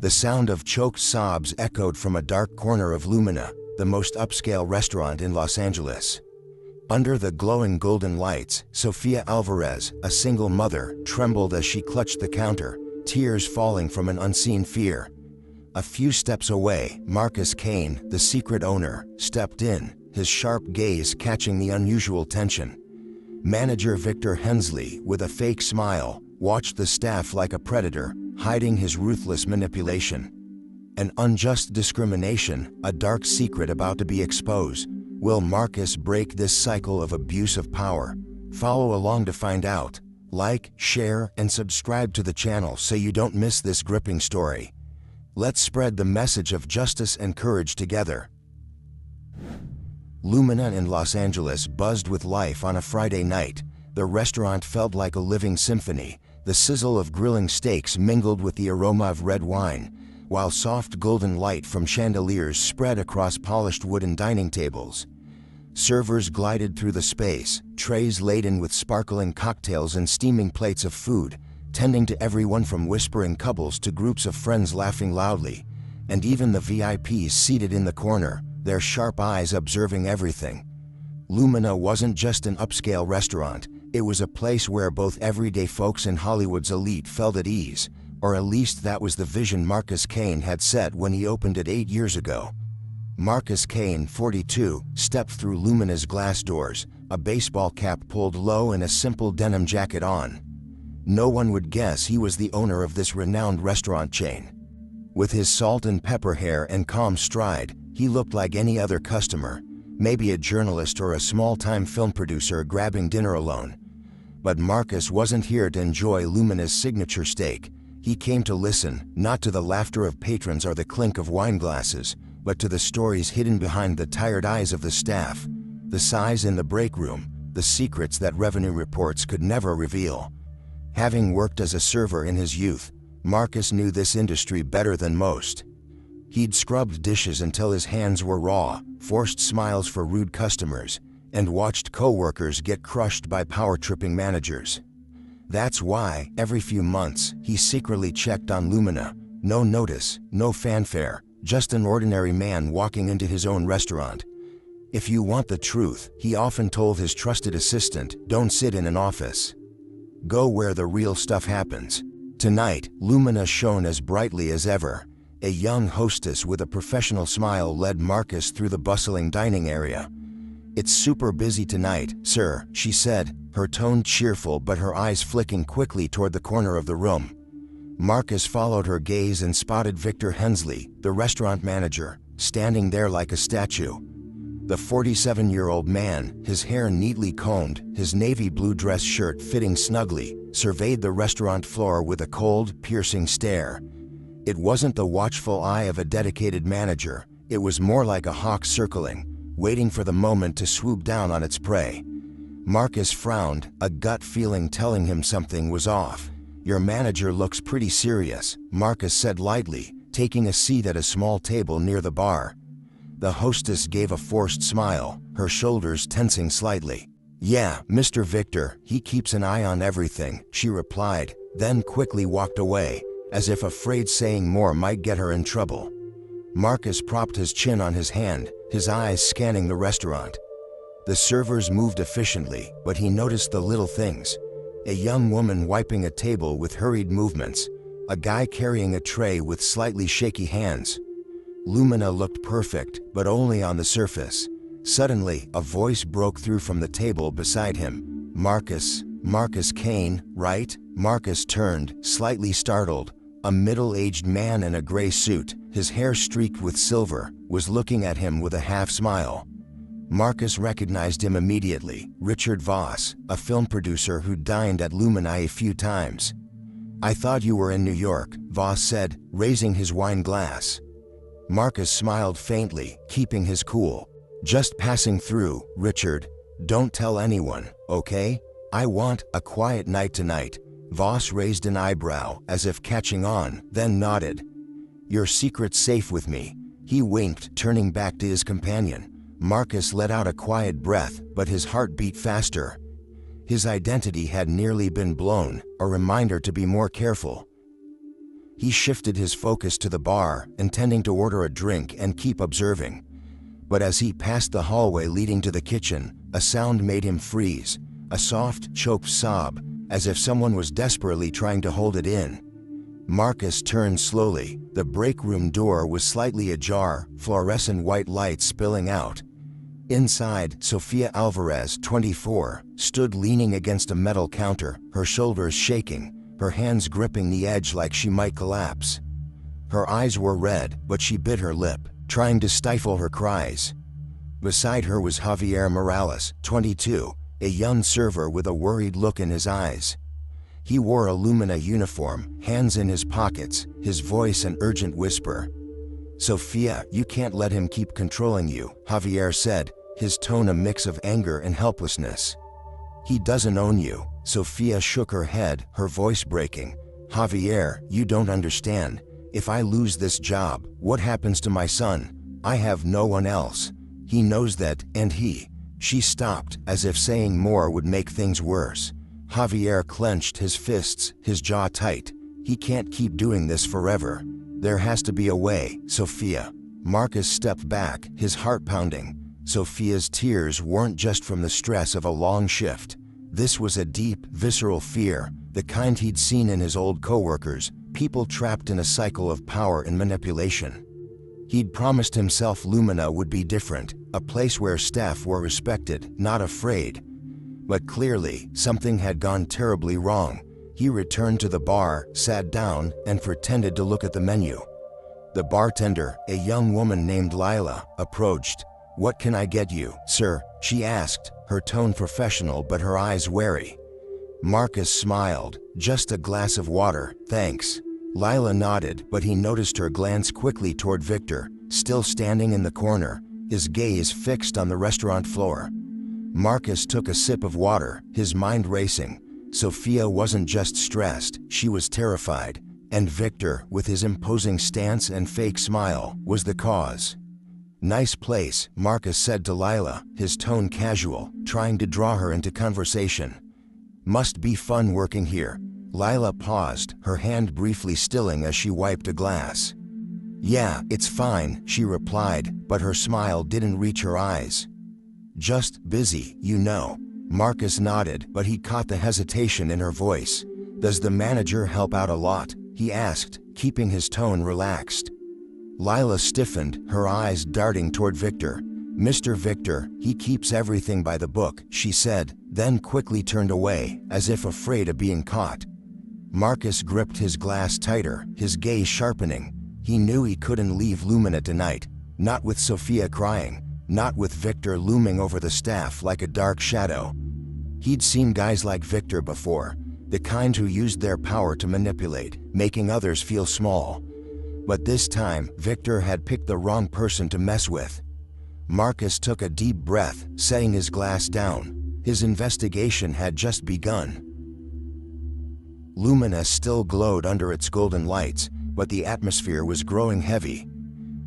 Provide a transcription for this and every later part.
The sound of choked sobs echoed from a dark corner of Lumina, the most upscale restaurant in Los Angeles. Under the glowing golden lights, Sofia Alvarez, a single mother, trembled as she clutched the counter, tears falling from an unseen fear. A few steps away, Marcus Kane, the secret owner, stepped in, his sharp gaze catching the unusual tension. Manager Victor Hensley, with a fake smile, watched the staff like a predator, hiding his ruthless manipulation. An unjust discrimination, a dark secret about to be exposed. Will Marcus break this cycle of abuse of power? Follow along to find out. Like, share, and subscribe to the channel so you don't miss this gripping story. Let's spread the message of justice and courage together. Lumina in Los Angeles buzzed with life on a Friday night. The restaurant felt like a living symphony. The sizzle of grilling steaks mingled with the aroma of red wine, while soft golden light from chandeliers spread across polished wooden dining tables. Servers glided through the space, trays laden with sparkling cocktails and steaming plates of food, tending to everyone from whispering couples to groups of friends laughing loudly, and even the VIPs seated in the corner, their sharp eyes observing everything. Lumina wasn't just an upscale restaurant, it was a place where both everyday folks and Hollywood's elite felt at ease, or at least that was the vision Marcus Kane had set when he opened it 8 years ago. Marcus Kane, 42, stepped through Lumina's glass doors, a baseball cap pulled low and a simple denim jacket on. No one would guess he was the owner of this renowned restaurant chain. With his salt and pepper hair and calm stride, he looked like any other customer, maybe a journalist or a small-time film producer grabbing dinner alone. But Marcus wasn't here to enjoy Lumina's signature steak. He came to listen, not to the laughter of patrons or the clink of wine glasses, but to the stories hidden behind the tired eyes of the staff, the sighs in the break room, the secrets that revenue reports could never reveal. Having worked as a server in his youth, Marcus knew this industry better than most. He'd scrubbed dishes until his hands were raw, forced smiles for rude customers, and watched co-workers get crushed by power-tripping managers. That's why, every few months, he secretly checked on Lumina. No notice, no fanfare, just an ordinary man walking into his own restaurant. If you want the truth, he often told his trusted assistant, don't sit in an office. Go where the real stuff happens. Tonight, Lumina shone as brightly as ever. A young hostess with a professional smile led Marcus through the bustling dining area. It's super busy tonight, sir, she said, her tone cheerful but her eyes flicking quickly toward the corner of the room. Marcus followed her gaze and spotted Victor Hensley, the restaurant manager, standing there like a statue. The 47-year-old man, his hair neatly combed, his navy blue dress shirt fitting snugly, surveyed the restaurant floor with a cold, piercing stare. It wasn't the watchful eye of a dedicated manager, it was more like a hawk circling, waiting for the moment to swoop down on its prey. Marcus frowned, a gut feeling telling him something was off. Your manager looks pretty serious, Marcus said lightly, taking a seat at a small table near the bar. The hostess gave a forced smile, her shoulders tensing slightly. Yeah, Mr. Victor, he keeps an eye on everything, she replied, then quickly walked away, as if afraid saying more might get her in trouble. Marcus propped his chin on his hand, his eyes scanning the restaurant. The servers moved efficiently, but he noticed the little things. A young woman wiping a table with hurried movements, a guy carrying a tray with slightly shaky hands. Lumina looked perfect, but only on the surface. Suddenly, a voice broke through from the table beside him. Marcus Kane, right? Marcus turned, slightly startled. A middle-aged man in a gray suit, his hair streaked with silver, was looking at him with a half-smile. Marcus recognized him immediately, Richard Voss, a film producer who dined at Lumina a few times. I thought you were in New York, Voss said, raising his wine glass. Marcus smiled faintly, keeping his cool. Just passing through, Richard. Don't tell anyone, okay? I want a quiet night tonight. Voss raised an eyebrow, as if catching on, then nodded. Your secret's safe with me. He winked, turning back to his companion. Marcus let out a quiet breath, but his heart beat faster. His identity had nearly been blown, a reminder to be more careful. He shifted his focus to the bar, intending to order a drink and keep observing. But as he passed the hallway leading to the kitchen, a sound made him freeze, a soft, choked sob, as if someone was desperately trying to hold it in. Marcus turned slowly. The break room door was slightly ajar, fluorescent white lights spilling out. Inside, Sofia Alvarez, 24, stood leaning against a metal counter, her shoulders shaking, her hands gripping the edge like she might collapse. Her eyes were red, but she bit her lip, trying to stifle her cries. Beside her was Javier Morales, 22, a young server with a worried look in his eyes. He wore a Lumina uniform, hands in his pockets, his voice an urgent whisper. "Sofia, you can't let him keep controlling you," Javier said, his tone a mix of anger and helplessness. "He doesn't own you." Sofia shook her head, her voice breaking. "Javier, you don't understand. If I lose this job, what happens to my son? I have no one else. He knows that, and he..." She stopped, as if saying more would make things worse. Javier clenched his fists, his jaw tight. "He can't keep doing this forever. There has to be a way, Sofia." Marcus stepped back, his heart pounding. Sofia's tears weren't just from the stress of a long shift. This was a deep, visceral fear, the kind he'd seen in his old coworkers, people trapped in a cycle of power and manipulation. He'd promised himself Lumina would be different, a place where staff were respected, not afraid. But clearly, something had gone terribly wrong. He returned to the bar, sat down, and pretended to look at the menu. The bartender, a young woman named Lila, approached. "What can I get you, sir?" she asked, her tone professional but her eyes wary. Marcus smiled. "Just a glass of water, thanks." Lila nodded, but he noticed her glance quickly toward Victor, still standing in the corner, his gaze fixed on the restaurant floor. Marcus took a sip of water, his mind racing. Sofia wasn't just stressed, she was terrified, and Victor, with his imposing stance and fake smile, was the cause. "Nice place," Marcus said to Lila, his tone casual, trying to draw her into conversation. "Must be fun working here." Lila paused, her hand briefly stilling as she wiped a glass. "Yeah, it's fine," she replied, but her smile didn't reach her eyes. "Just busy, you know." Marcus nodded, but he caught the hesitation in her voice. "Does the manager help out a lot?" he asked, keeping his tone relaxed. Lila stiffened, her eyes darting toward Victor. "Mr. Victor, he keeps everything by the book," she said, then quickly turned away, as if afraid of being caught. Marcus gripped his glass tighter, his gaze sharpening. He knew he couldn't leave Lumina tonight, not with Sofia crying, not with Victor looming over the staff like a dark shadow. He'd seen guys like Victor before, the kind who used their power to manipulate, making others feel small. But this time, Victor had picked the wrong person to mess with. Marcus took a deep breath, setting his glass down. His investigation had just begun. Lumina still glowed under its golden lights, but the atmosphere was growing heavy.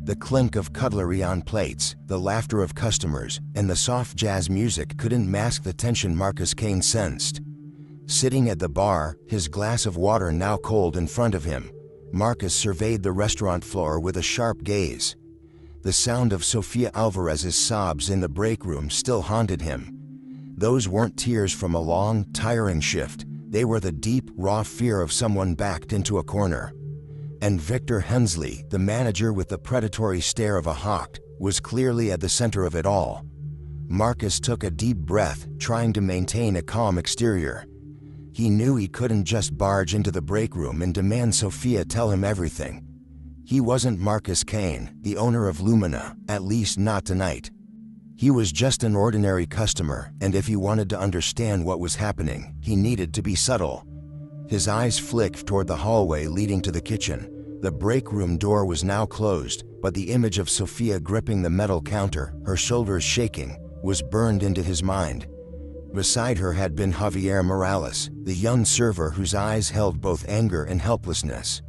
The clink of cutlery on plates, the laughter of customers, and the soft jazz music couldn't mask the tension Marcus Kane sensed. Sitting at the bar, his glass of water now cold in front of him, Marcus surveyed the restaurant floor with a sharp gaze. The sound of Sofia Alvarez's sobs in the break room still haunted him. Those weren't tears from a long, tiring shift. They were the deep, raw fear of someone backed into a corner. And Victor Hensley, the manager with the predatory stare of a hawk, was clearly at the center of it all. Marcus took a deep breath, trying to maintain a calm exterior. He knew he couldn't just barge into the break room and demand Sofia tell him everything. He wasn't Marcus Kane, the owner of Lumina, at least not tonight. He was just an ordinary customer, and if he wanted to understand what was happening, he needed to be subtle. His eyes flicked toward the hallway leading to the kitchen. The break room door was now closed, but the image of Sofia gripping the metal counter, her shoulders shaking, was burned into his mind. Beside her had been Javier Morales, the young server whose eyes held both anger and helplessness.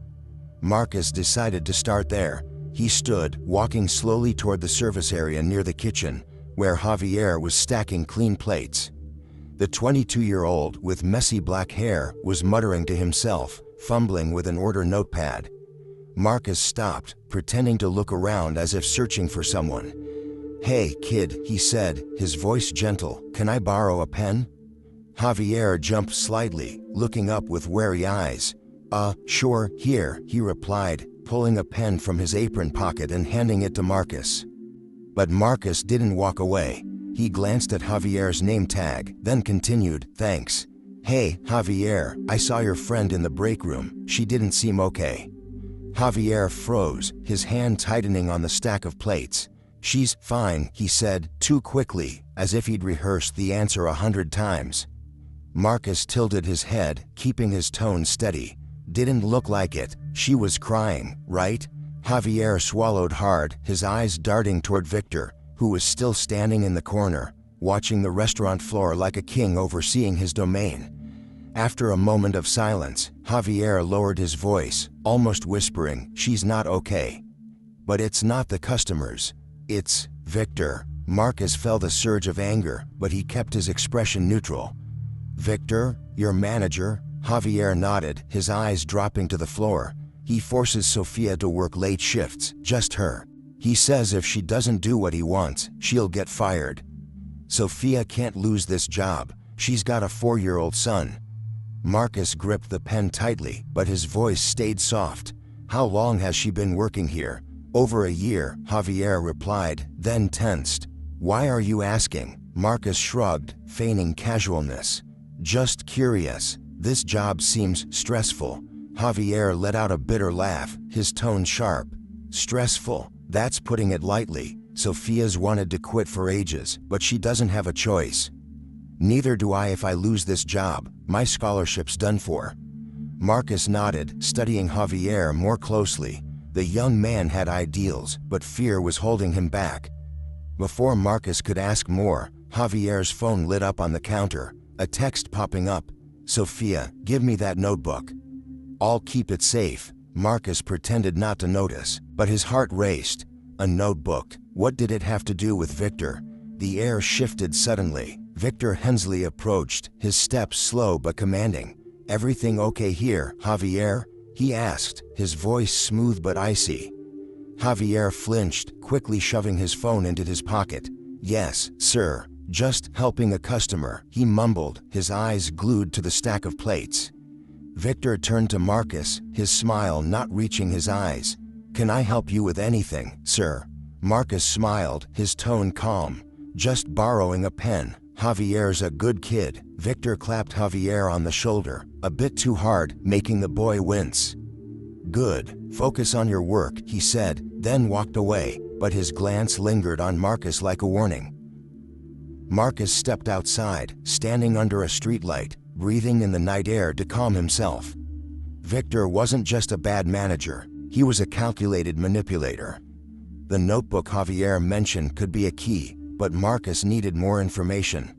Marcus decided to start there. He stood, walking slowly toward the service area near the kitchen, where Javier was stacking clean plates. The 22-year-old, with messy black hair, was muttering to himself, fumbling with an order notepad. Marcus stopped, pretending to look around as if searching for someone. "Hey, kid," he said, his voice gentle, "can I borrow a pen?" Javier jumped slightly, looking up with wary eyes. Sure, here," he replied, pulling a pen from his apron pocket and handing it to Marcus. But Marcus didn't walk away. He glanced at Javier's name tag, then continued, "Thanks. Hey, Javier, I saw your friend in the break room. She didn't seem okay." Javier froze, his hand tightening on the stack of plates. "She's fine," he said, too quickly, as if he'd rehearsed the answer 100 times. Marcus tilted his head, keeping his tone steady. "Didn't look like it. She was crying, right?" Javier swallowed hard, his eyes darting toward Victor, who was still standing in the corner, watching the restaurant floor like a king overseeing his domain. After a moment of silence, Javier lowered his voice, almost whispering, "She's not okay." "But it's not the customers. It's Victor." Marcus felt a surge of anger, but he kept his expression neutral. "Victor, your manager?" Javier nodded, his eyes dropping to the floor. "He forces Sofia to work late shifts, just her. He says if she doesn't do what he wants, she'll get fired. Sofia can't lose this job. She's got a 4-year-old son." Marcus gripped the pen tightly, but his voice stayed soft. "How long has she been working here?" "Over a year," Javier replied, then tensed. "Why are you asking?" Marcus shrugged, feigning casualness. "Just curious. This job seems stressful." Javier let out a bitter laugh, his tone sharp. "Stressful? That's putting it lightly. Sofia's wanted to quit for ages, but she doesn't have a choice. Neither do I if I lose this job. My scholarship's done for." Marcus nodded, studying Javier more closely. The young man had ideals, but fear was holding him back. Before Marcus could ask more, Javier's phone lit up on the counter, a text popping up. "Sofia, give me that notebook." "I'll keep it safe." Marcus pretended not to notice, but his heart raced. A notebook. What did it have to do with Victor? The air shifted suddenly. Victor Hensley approached, his steps slow but commanding. "Everything okay here, Javier?" he asked, his voice smooth but icy. Javier flinched, quickly shoving his phone into his pocket. "Yes, sir. Just helping a customer," he mumbled, his eyes glued to the stack of plates. Victor turned to Marcus, his smile not reaching his eyes. "Can I help you with anything, sir?" Marcus smiled, his tone calm. "Just borrowing a pen. Javier's a good kid." Victor clapped Javier on the shoulder, a bit too hard, making the boy wince. "Good. Focus on your work," he said, then walked away, but his glance lingered on Marcus like a warning. Marcus stepped outside, standing under a streetlight, breathing in the night air to calm himself. Victor wasn't just a bad manager, he was a calculated manipulator. The notebook Javier mentioned could be a key, but Marcus needed more information.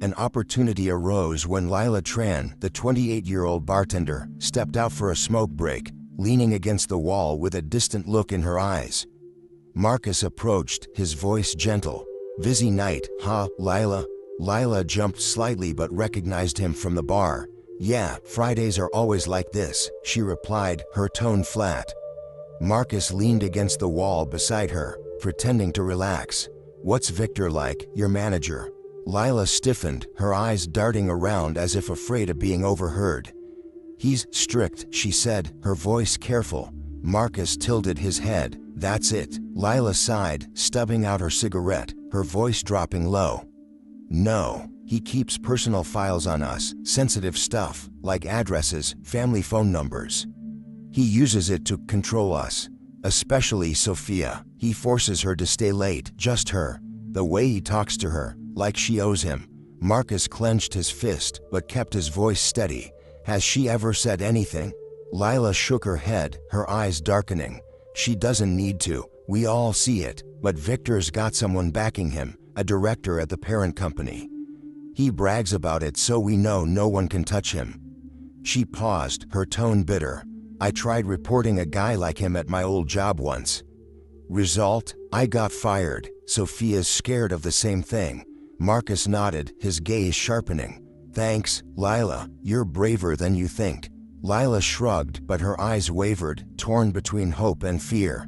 An opportunity arose when Lila Tran, the 28-year-old bartender, stepped out for a smoke break, leaning against the wall with a distant look in her eyes. Marcus approached, his voice gentle. "Busy night, huh, Lila?" Lila jumped slightly but recognized him from the bar. "Yeah, Fridays are always like this," she replied, her tone flat. Marcus leaned against the wall beside her, pretending to relax. "What's Victor like, your manager?" Lila stiffened, her eyes darting around as if afraid of being overheard. "He's strict," she said, her voice careful. Marcus tilted his head. "That's it." Lila sighed, stubbing out her cigarette, her voice dropping low. "No, he keeps personal files on us, sensitive stuff, like addresses, family phone numbers. He uses it to control us, especially Sofia. He forces her to stay late, just her. The way he talks to her, like she owes him." Marcus clenched his fist, but kept his voice steady. "Has she ever said anything?" Lila shook her head, her eyes darkening. "She doesn't need to, we all see it, but Victor's got someone backing him, a director at the parent company. He brags about it so we know no one can touch him." She paused, her tone bitter. "I tried reporting a guy like him at my old job once. Result? I got fired." "Sofia's scared of the same thing." Marcus nodded, his gaze sharpening. "Thanks, Lila, you're braver than you think." Lila shrugged, but her eyes wavered, torn between hope and fear.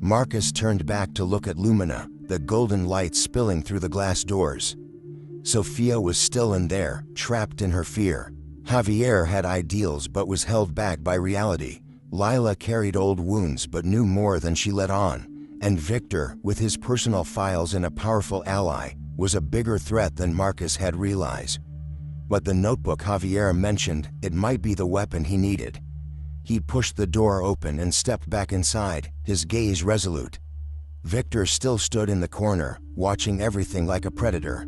Marcus turned back to look at Lumina, the golden light spilling through the glass doors. Sofia was still in there, trapped in her fear. Javier had ideals but was held back by reality. Lila carried old wounds but knew more than she let on. And Victor, with his personal files and a powerful ally, was a bigger threat than Marcus had realized. But the notebook Javier mentioned, it might be the weapon he needed. He pushed the door open and stepped back inside, his gaze resolute. Victor still stood in the corner, watching everything like a predator.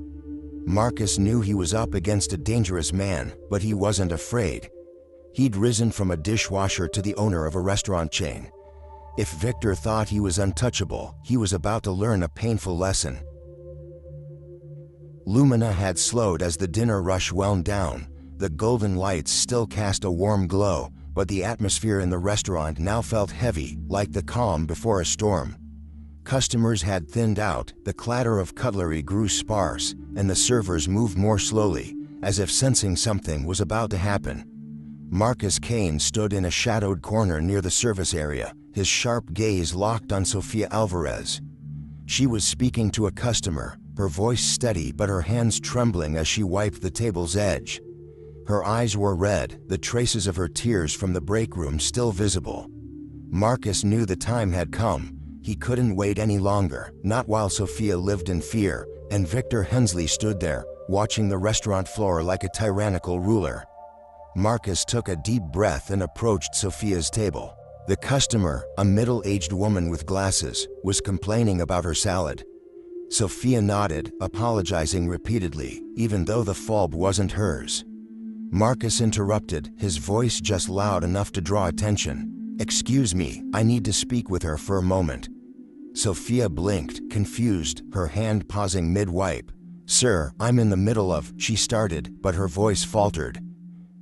Marcus knew he was up against a dangerous man, but he wasn't afraid. He'd risen from a dishwasher to the owner of a restaurant chain. If Victor thought he was untouchable, he was about to learn a painful lesson. Lumina had slowed as the dinner rush wound down. The golden lights still cast a warm glow, but the atmosphere in the restaurant now felt heavy, like the calm before a storm. Customers had thinned out, the clatter of cutlery grew sparse, and the servers moved more slowly, as if sensing something was about to happen. Marcus Kane stood in a shadowed corner near the service area, his sharp gaze locked on Sofia Alvarez. She was speaking to a customer, her voice steady but her hands trembling as she wiped the table's edge. Her eyes were red, the traces of her tears from the break room still visible. Marcus knew the time had come. He couldn't wait any longer, not while Sofia lived in fear, and Victor Hensley stood there, watching the restaurant floor like a tyrannical ruler. Marcus took a deep breath and approached Sofia's table. The customer, a middle-aged woman with glasses, was complaining about her salad. Sofia nodded, apologizing repeatedly, even though the fault wasn't hers. Marcus interrupted, his voice just loud enough to draw attention. "Excuse me, I need to speak with her for a moment." Sofia blinked, confused, her hand pausing mid-wipe. "Sir, I'm in the middle of," she started, but her voice faltered.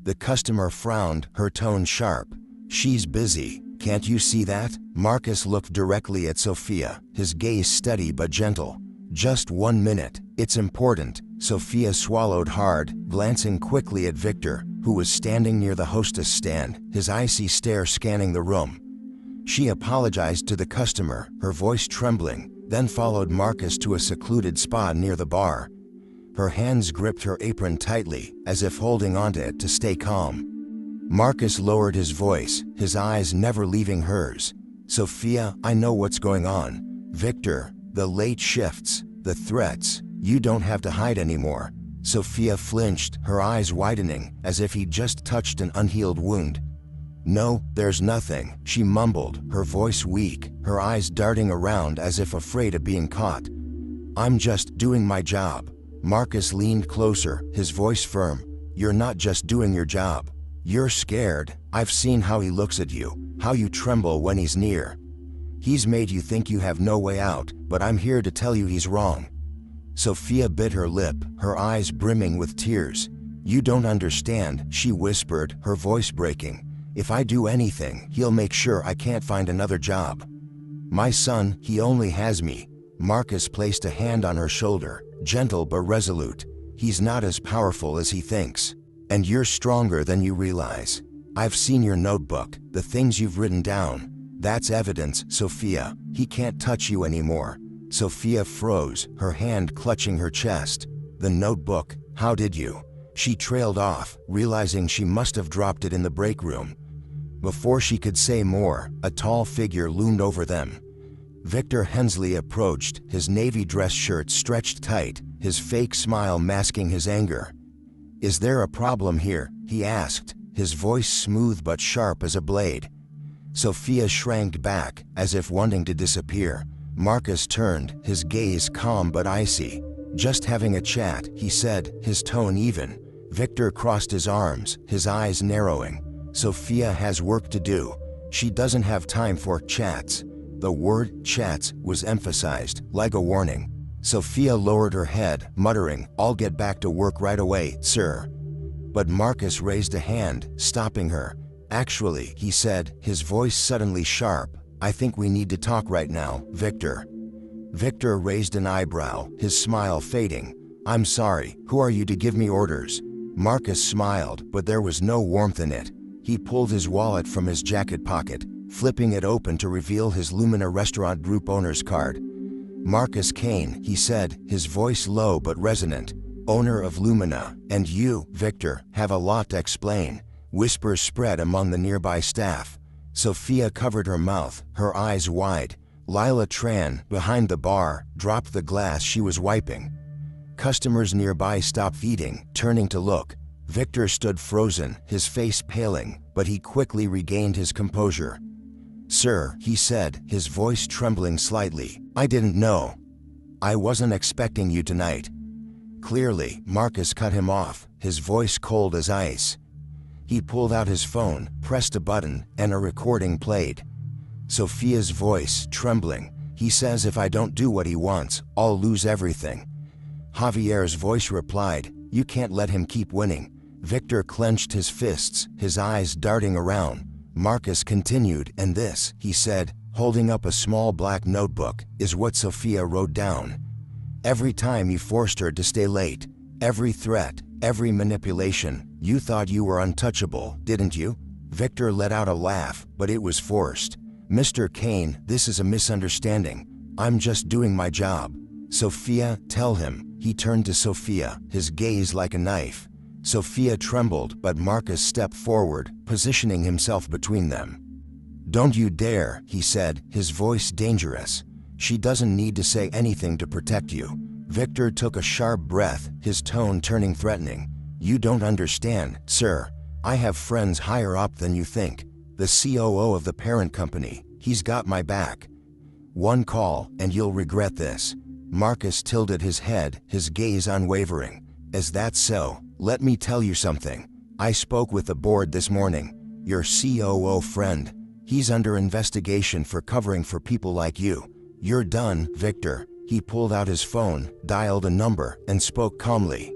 The customer frowned, her tone sharp. "She's busy. Can't you see that?" Marcus looked directly at Sofia, his gaze steady but gentle. "Just 1 minute, it's important." Sofia swallowed hard, glancing quickly at Victor, who was standing near the hostess stand, his icy stare scanning the room. She apologized to the customer, her voice trembling, then followed Marcus to a secluded spot near the bar. Her hands gripped her apron tightly, as if holding onto it to stay calm. Marcus lowered his voice, his eyes never leaving hers. "Sofia, I know what's going on. Victor, the late shifts, the threats, you don't have to hide anymore." Sofia flinched, her eyes widening, as if he'd just touched an unhealed wound. "No, there's nothing," she mumbled, her voice weak, her eyes darting around as if afraid of being caught. "I'm just doing my job." Marcus leaned closer, his voice firm. "You're not just doing your job. You're scared. I've seen how he looks at you, how you tremble when he's near. He's made you think you have no way out, but I'm here to tell you he's wrong." Sofia bit her lip, her eyes brimming with tears. "You don't understand," she whispered, her voice breaking. "If I do anything, he'll make sure I can't find another job. My son, he only has me." Marcus placed a hand on her shoulder, gentle but resolute. "He's not as powerful as he thinks. And you're stronger than you realize. I've seen your notebook, the things you've written down. That's evidence, Sofia. He can't touch you anymore." Sofia froze, her hand clutching her chest. "The notebook, how did you?" She trailed off, realizing she must have dropped it in the break room. Before she could say more, a tall figure loomed over them. Victor Hensley approached, his navy dress shirt stretched tight, his fake smile masking his anger. "Is there a problem here?" he asked, his voice smooth but sharp as a blade. Sofia shrank back, as if wanting to disappear. Marcus turned, his gaze calm but icy. "Just having a chat," he said, his tone even. Victor crossed his arms, his eyes narrowing. "Sofia has work to do. She doesn't have time for chats." The word chats was emphasized, like a warning. Sofia lowered her head, muttering, "I'll get back to work right away, sir." But Marcus raised a hand, stopping her. "Actually," he said, his voice suddenly sharp, "I think we need to talk right now, Victor." Victor raised an eyebrow, his smile fading. "I'm sorry, who are you to give me orders?" Marcus smiled, but there was no warmth in it. He pulled his wallet from his jacket pocket, flipping it open to reveal his Lumina Restaurant Group owner's card. "Marcus Kane," he said, his voice low but resonant. "Owner of Lumina, and you, Victor, have a lot to explain." Whispers spread among the nearby staff. Sofia covered her mouth, her eyes wide. Lila Tran, behind the bar, dropped the glass she was wiping. Customers nearby stopped eating, turning to look. Victor stood frozen, his face paling, but he quickly regained his composure. "Sir," he said, his voice trembling slightly, "I didn't know. I wasn't expecting you tonight." Clearly, Marcus cut him off, his voice cold as ice. He pulled out his phone, pressed a button, and a recording played. Sofia's voice, trembling. "He says if I don't do what he wants, I'll lose everything." Javier's voice replied, "You can't let him keep winning." Victor clenched his fists, his eyes darting around. Marcus continued, "And this," he said, holding up a small black notebook, "is what Sofia wrote down. Every time you forced her to stay late, every threat, every manipulation, you thought you were untouchable, didn't you?" Victor let out a laugh, but it was forced. "Mr. Kane, this is a misunderstanding. I'm just doing my job." "Sofia, tell him." He turned to Sofia, his gaze like a knife. Sofia trembled, but Marcus stepped forward, positioning himself between them. "Don't you dare," he said, his voice dangerous. "She doesn't need to say anything to protect you." Victor took a sharp breath, his tone turning threatening. "You don't understand, sir. I have friends higher up than you think. The COO of the parent company, he's got my back. One call, and you'll regret this." Marcus tilted his head, his gaze unwavering. "Is that so? Let me tell you something. I spoke with the board this morning. Your COO friend. He's under investigation for covering for people like you. You're done, Victor." He pulled out his phone, dialed a number, and spoke calmly.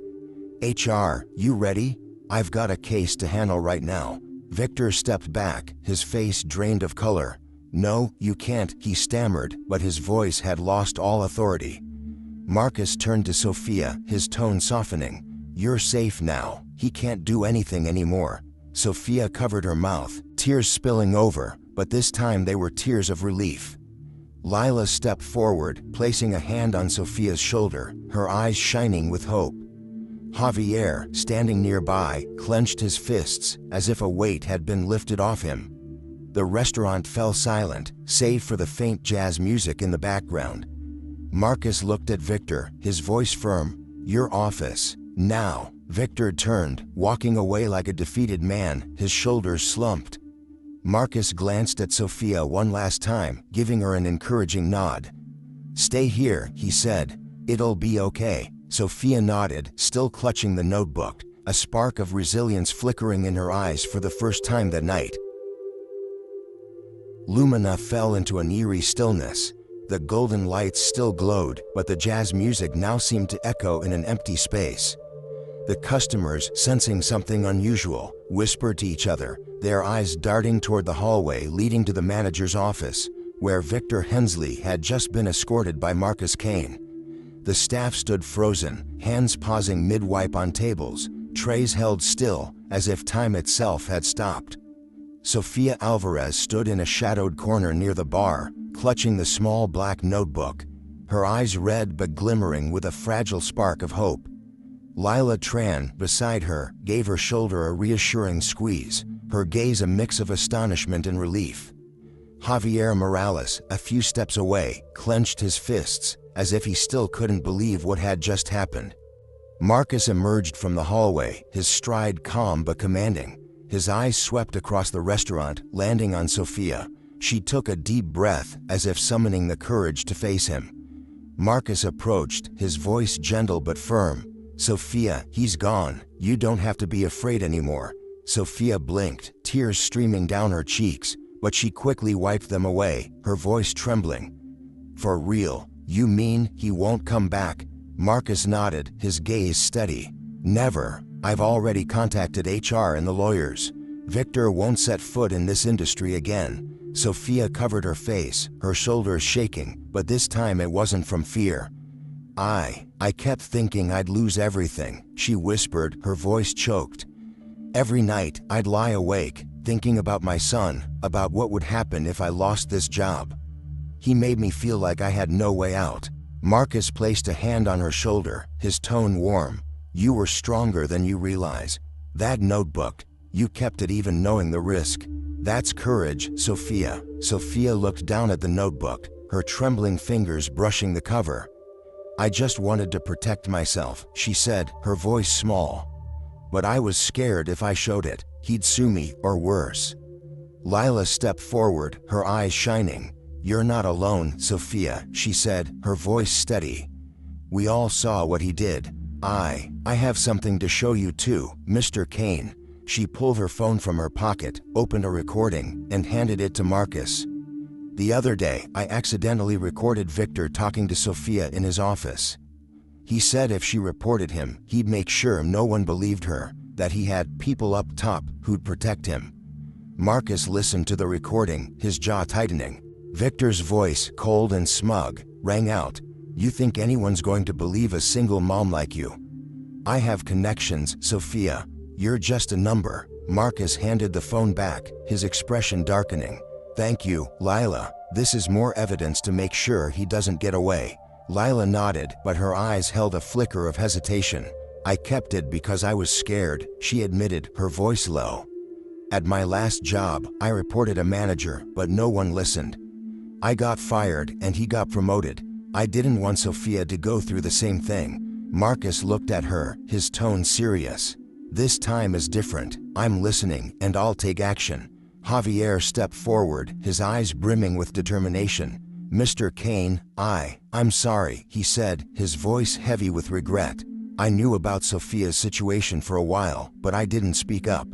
"HR, you ready? I've got a case to handle right now." Victor stepped back, his face drained of color. "No, you can't," he stammered, but his voice had lost all authority. Marcus turned to Sofia, his tone softening. "You're safe now. He can't do anything anymore." Sofia covered her mouth, tears spilling over, but this time they were tears of relief. Lila stepped forward, placing a hand on Sofia's shoulder, her eyes shining with hope. Javier, standing nearby, clenched his fists, as if a weight had been lifted off him. The restaurant fell silent, save for the faint jazz music in the background. Marcus looked at Victor, his voice firm. "Your office, now." Victor turned, walking away like a defeated man, his shoulders slumped. Marcus glanced at Sofia one last time, giving her an encouraging nod. "Stay here," he said. "It'll be okay." Sofia nodded, still clutching the notebook, a spark of resilience flickering in her eyes for the first time that night. Lumina fell into an eerie stillness. The golden lights still glowed, but the jazz music now seemed to echo in an empty space. The customers, sensing something unusual, whispered to each other, their eyes darting toward the hallway leading to the manager's office, where Victor Hensley had just been escorted by Marcus Kane. The staff stood frozen, hands pausing mid-wipe on tables, trays held still, as if time itself had stopped. Sofia Alvarez stood in a shadowed corner near the bar, clutching the small black notebook, her eyes red but glimmering with a fragile spark of hope. Lila Tran, beside her, gave her shoulder a reassuring squeeze, her gaze a mix of astonishment and relief. Javier Morales, a few steps away, clenched his fists, as if he still couldn't believe what had just happened. Marcus emerged from the hallway, his stride calm but commanding. His eyes swept across the restaurant, landing on Sofia. She took a deep breath, as if summoning the courage to face him. Marcus approached, his voice gentle but firm. "Sofia, he's gone. You don't have to be afraid anymore." Sofia blinked, tears streaming down her cheeks, but she quickly wiped them away, her voice trembling. "For real? You mean he won't come back?" Marcus nodded, his gaze steady. "Never. I've already contacted HR and the lawyers. Victor won't set foot in this industry again." Sofia covered her face, her shoulders shaking, but this time it wasn't from fear. I kept thinking I'd lose everything," she whispered, her voice choked. "Every night I'd lie awake, thinking about my son, about what would happen if I lost this job. He made me feel like I had no way out. Marcus placed a hand on her shoulder, his tone warm. You were stronger than you realize. That notebook, you kept it even knowing the risk. That's courage, Sofia. Sofia looked down at the notebook, her trembling fingers brushing the cover. I just wanted to protect myself, she said, her voice small. But I was scared if I showed it, he'd sue me, or worse. Lila stepped forward, her eyes shining. You're not alone, Sofia, she said, her voice steady. We all saw what he did. I have something to show you too, Mr. Kane. She pulled her phone from her pocket, opened a recording, and handed it to Marcus. The other day, I accidentally recorded Victor talking to Sofia in his office. He said if she reported him, he'd make sure no one believed her, that he had people up top who'd protect him. Marcus listened to the recording, his jaw tightening. Victor's voice, cold and smug, rang out. You think anyone's going to believe a single mom like you? I have connections, Sofia. You're just a number. Marcus handed the phone back, his expression darkening. Thank you, Lila. This is more evidence to make sure he doesn't get away. Lila nodded, but her eyes held a flicker of hesitation. I kept it because I was scared, she admitted, her voice low. At my last job, I reported a manager, but no one listened. I got fired and he got promoted. I didn't want Sofia to go through the same thing. Marcus looked at her, his tone serious. This time is different. I'm listening and I'll take action. Javier stepped forward, his eyes brimming with determination. Mr. Kane, I'm sorry, he said, his voice heavy with regret. I knew about Sofia's situation for a while, but I didn't speak up.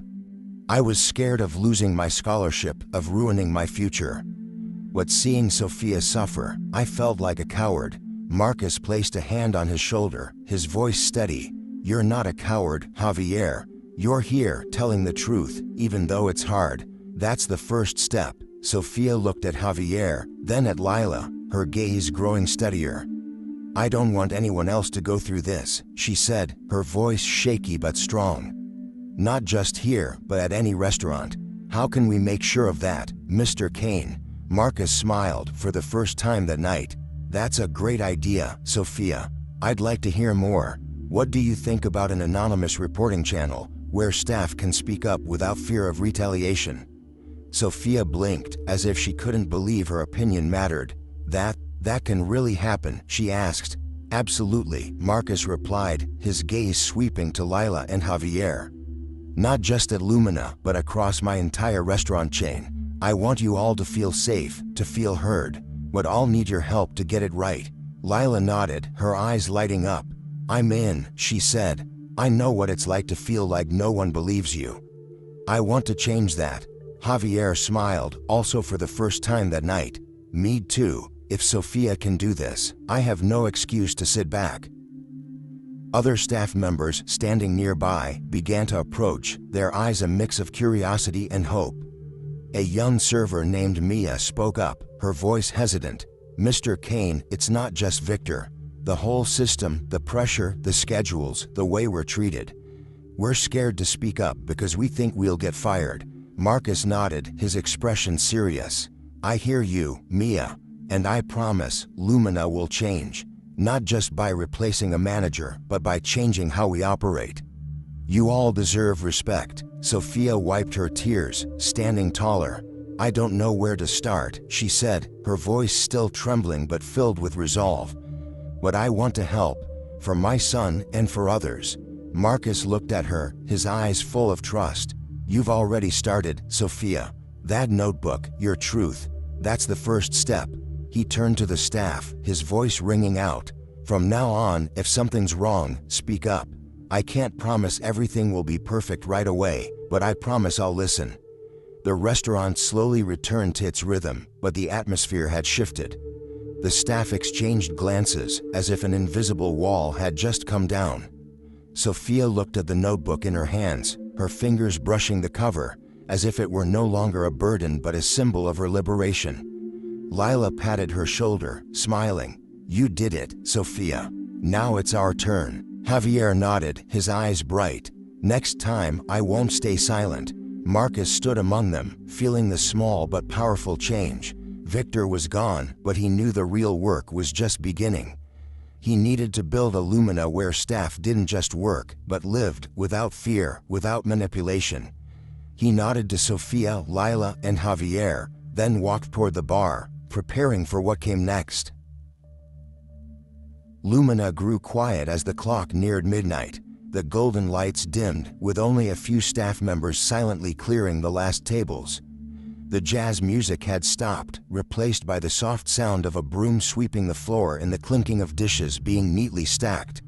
I was scared of losing my scholarship, of ruining my future. But seeing Sofia suffer, I felt like a coward. Marcus placed a hand on his shoulder, his voice steady. You're not a coward, Javier. You're here, telling the truth, even though it's hard. That's the first step. Sofia looked at Javier, then at Lila, her gaze growing steadier. I don't want anyone else to go through this, she said, her voice shaky but strong. Not just here, but at any restaurant. How can we make sure of that, Mr. Kane? Marcus smiled for the first time that night. That's a great idea, Sofia. I'd like to hear more. What do you think about an anonymous reporting channel, where staff can speak up without fear of retaliation? Sofia blinked, as if she couldn't believe her opinion mattered. That can really happen, she asked. Absolutely, Marcus replied, his gaze sweeping to Lila and Javier. Not just at Lumina, but across my entire restaurant chain. I want you all to feel safe, to feel heard. But I'll need your help to get it right. Lila nodded, her eyes lighting up. I'm in, she said. I know what it's like to feel like no one believes you. I want to change that. Javier smiled, also for the first time that night. Me too. If Sofia can do this, I have no excuse to sit back. Other staff members, standing nearby, began to approach, their eyes a mix of curiosity and hope. A young server named Mia spoke up, her voice hesitant. Mr. Kane, it's not just Victor. The whole system, the pressure, the schedules, the way we're treated. We're scared to speak up because we think we'll get fired. Marcus nodded, his expression serious. I hear you, Mia. And I promise, Lumina will change. Not just by replacing a manager, but by changing how we operate. You all deserve respect. Sofia wiped her tears, standing taller. I don't know where to start, she said, her voice still trembling but filled with resolve. But I want to help, for my son and for others. Marcus looked at her, his eyes full of trust. You've already started, Sofia. That notebook, your truth, that's the first step. He turned to the staff, his voice ringing out. From now on, if something's wrong, speak up. I can't promise everything will be perfect right away, but I promise I'll listen. The restaurant slowly returned to its rhythm, but the atmosphere had shifted. The staff exchanged glances, as if an invisible wall had just come down. Sofia looked at the notebook in her hands, her fingers brushing the cover, as if it were no longer a burden but a symbol of her liberation. Lila patted her shoulder, smiling. You did it, Sofia. Now it's our turn. Javier nodded, his eyes bright. Next time, I won't stay silent. Marcus stood among them, feeling the small but powerful change. Victor was gone, but he knew the real work was just beginning. He needed to build a Lumina where staff didn't just work, but lived, without fear, without manipulation. He nodded to Sofia, Lila, and Javier, then walked toward the bar, preparing for what came next. Lumina grew quiet as the clock neared midnight. The golden lights dimmed, with only a few staff members silently clearing the last tables. The jazz music had stopped, replaced by the soft sound of a broom sweeping the floor and the clinking of dishes being neatly stacked.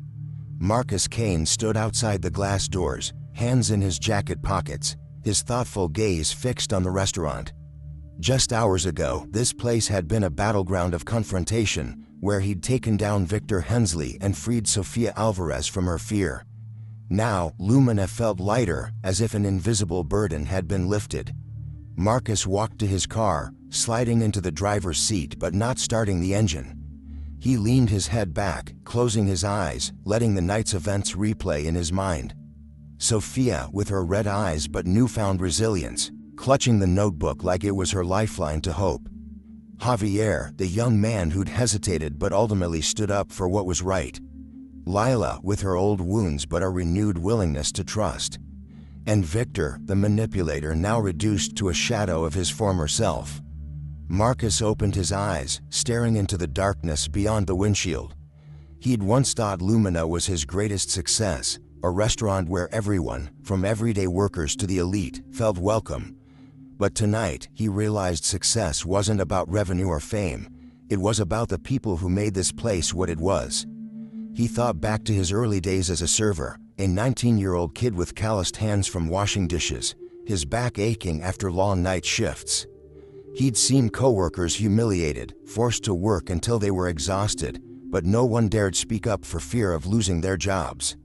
Marcus Kane stood outside the glass doors, hands in his jacket pockets, his thoughtful gaze fixed on the restaurant. Just hours ago, this place had been a battleground of confrontation, where he'd taken down Victor Hensley and freed Sofia Alvarez from her fear. Now, Lumina felt lighter, as if an invisible burden had been lifted. Marcus walked to his car, sliding into the driver's seat but not starting the engine. He leaned his head back, closing his eyes, letting the night's events replay in his mind. Sofia, with her red eyes but newfound resilience, clutching the notebook like it was her lifeline to hope. Javier, the young man who'd hesitated but ultimately stood up for what was right. Lila, with her old wounds but a renewed willingness to trust. And Victor, the manipulator now reduced to a shadow of his former self. Marcus opened his eyes, staring into the darkness beyond the windshield. He'd once thought Lumina was his greatest success, a restaurant where everyone, from everyday workers to the elite, felt welcome. But tonight, he realized success wasn't about revenue or fame. It was about the people who made this place what it was. He thought back to his early days as a server, a 19-year-old kid with calloused hands from washing dishes, his back aching after long night shifts. He'd seen coworkers humiliated, forced to work until they were exhausted, but no one dared speak up for fear of losing their jobs.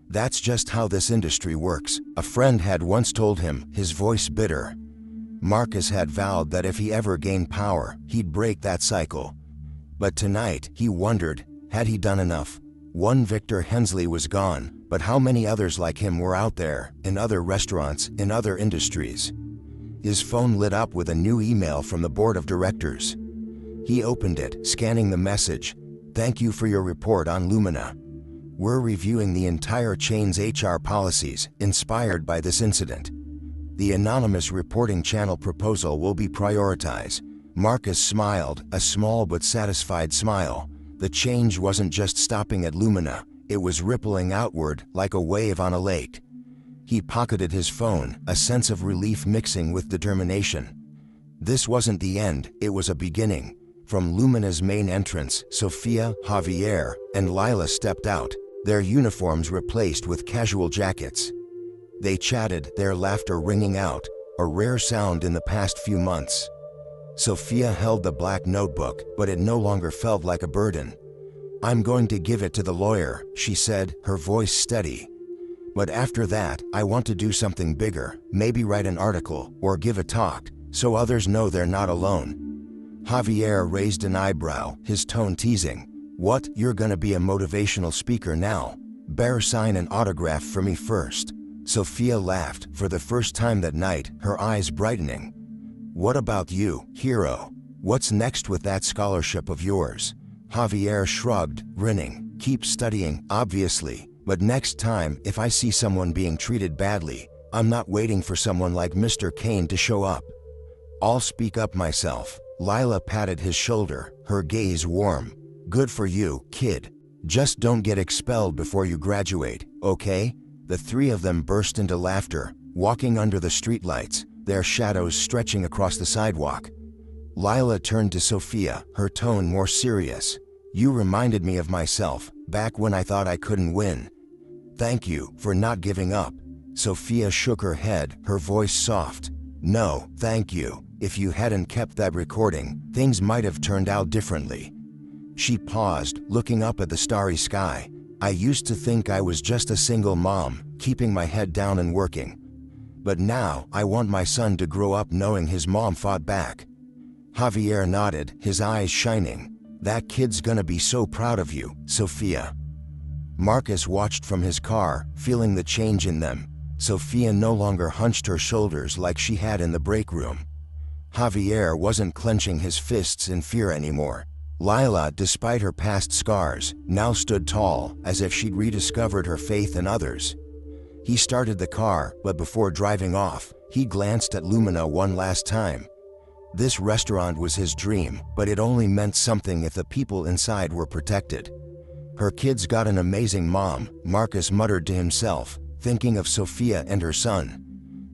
"That's just how this industry works," a friend had once told him, his voice bitter. Marcus had vowed that if he ever gained power, he'd break that cycle. But tonight, he wondered, had he done enough? One Victor Hensley was gone, but how many others like him were out there, in other restaurants, in other industries? His phone lit up with a new email from the board of directors. He opened it, scanning the message. "Thank you for your report on Lumina. We're reviewing the entire chain's HR policies, inspired by this incident. The anonymous reporting channel proposal will be prioritized." Marcus smiled, a small but satisfied smile. The change wasn't just stopping at Lumina, it was rippling outward like a wave on a lake. He pocketed his phone, a sense of relief mixing with determination. This wasn't the end, it was a beginning. From Lumina's main entrance, Sofia, Javier, and Lila stepped out, their uniforms replaced with casual jackets. They chatted, their laughter ringing out, a rare sound in the past few months. Sofia held the black notebook, but it no longer felt like a burden. "I'm going to give it to the lawyer," she said, her voice steady. "But after that, I want to do something bigger, maybe write an article, or give a talk, so others know they're not alone." Javier raised an eyebrow, his tone teasing. "What, you're gonna be a motivational speaker now? Better sign an autograph for me first." Sofia laughed, for the first time that night, her eyes brightening. "What about you, hero? What's next with that scholarship of yours?" Javier shrugged, grinning. "Keep studying, obviously, but next time, if I see someone being treated badly, I'm not waiting for someone like Mr. Kane to show up. I'll speak up myself." Lila patted his shoulder, her gaze warm. "Good for you, kid. Just don't get expelled before you graduate, okay?" The three of them burst into laughter, walking under the streetlights, their shadows stretching across the sidewalk. Lila turned to Sofia, her tone more serious. "You reminded me of myself, back when I thought I couldn't win. Thank you for not giving up." Sofia shook her head, her voice soft. "No, thank you. If you hadn't kept that recording, things might have turned out differently." She paused, looking up at the starry sky. "I used to think I was just a single mom, keeping my head down and working. But now, I want my son to grow up knowing his mom fought back." Javier nodded, his eyes shining. "That kid's gonna be so proud of you, Sofia." Marcus watched from his car, feeling the change in them. Sofia no longer hunched her shoulders like she had in the break room. Javier wasn't clenching his fists in fear anymore. Lila, despite her past scars, now stood tall, as if she'd rediscovered her faith in others. He started the car, but before driving off, he glanced at Lumina one last time. This restaurant was his dream, but it only meant something if the people inside were protected. Her kids got an amazing mom, Marcus muttered to himself, thinking of Sofia and her son.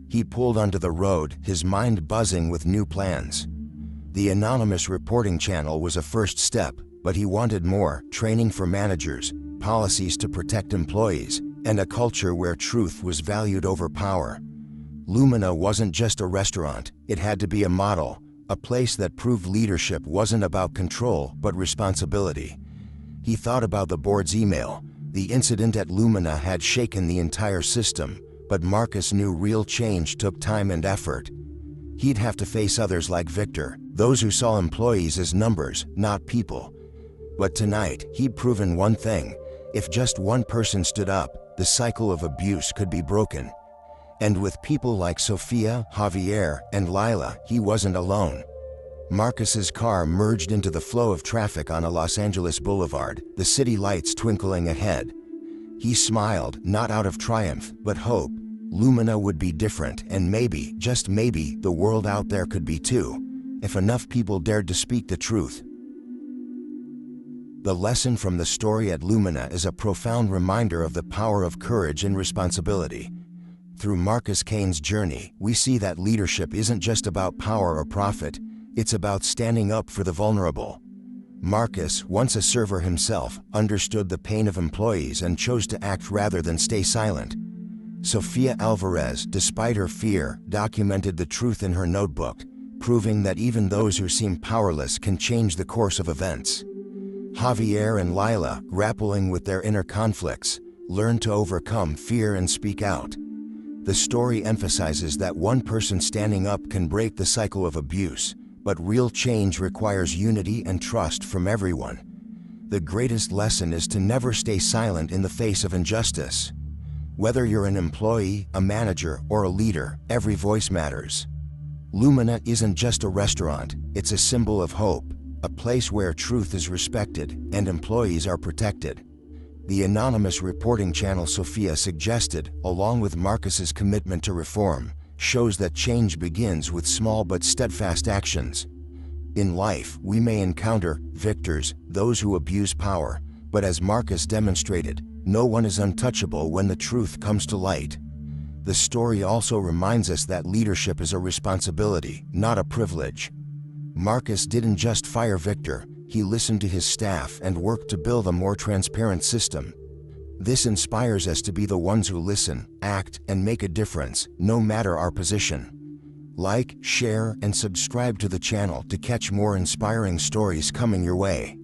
He pulled onto the road, his mind buzzing with new plans. The anonymous reporting channel was a first step, but he wanted more: training for managers, policies to protect employees, and a culture where truth was valued over power. Lumina wasn't just a restaurant, it had to be a model, a place that proved leadership wasn't about control but responsibility. He thought about the board's email. The incident at Lumina had shaken the entire system, but Marcus knew real change took time and effort. He'd have to face others like Victor, those who saw employees as numbers, not people. But tonight, he'd proven one thing: if just one person stood up, the cycle of abuse could be broken. And with people like Sofia, Javier, and Lila, he wasn't alone. Marcus's car merged into the flow of traffic on a Los Angeles boulevard, the city lights twinkling ahead. He smiled, not out of triumph, but hope. Lumina would be different, and maybe, just maybe, the world out there could be too, if enough people dared to speak the truth. The lesson from the story at Lumina is a profound reminder of the power of courage and responsibility. Through Marcus Kane's journey, we see that leadership isn't just about power or profit, it's about standing up for the vulnerable. Marcus, once a server himself, understood the pain of employees and chose to act rather than stay silent. Sofia Alvarez, despite her fear, documented the truth in her notebook, proving that even those who seem powerless can change the course of events. Javier and Lila, grappling with their inner conflicts, learned to overcome fear and speak out. The story emphasizes that one person standing up can break the cycle of abuse, but real change requires unity and trust from everyone. The greatest lesson is to never stay silent in the face of injustice. Whether you're an employee, a manager, or a leader, every voice matters. Lumina isn't just a restaurant, it's a symbol of hope, a place where truth is respected and employees are protected. The anonymous reporting channel Sofia suggested, along with Marcus's commitment to reform, shows that change begins with small but steadfast actions. In life, we may encounter victors, those who abuse power, but as Marcus demonstrated, no one is untouchable when the truth comes to light. The story also reminds us that leadership is a responsibility, not a privilege. Marcus didn't just fire Victor, he listened to his staff and worked to build a more transparent system. This inspires us to be the ones who listen, act, and make a difference, no matter our position. Like, share, and subscribe to the channel to catch more inspiring stories coming your way.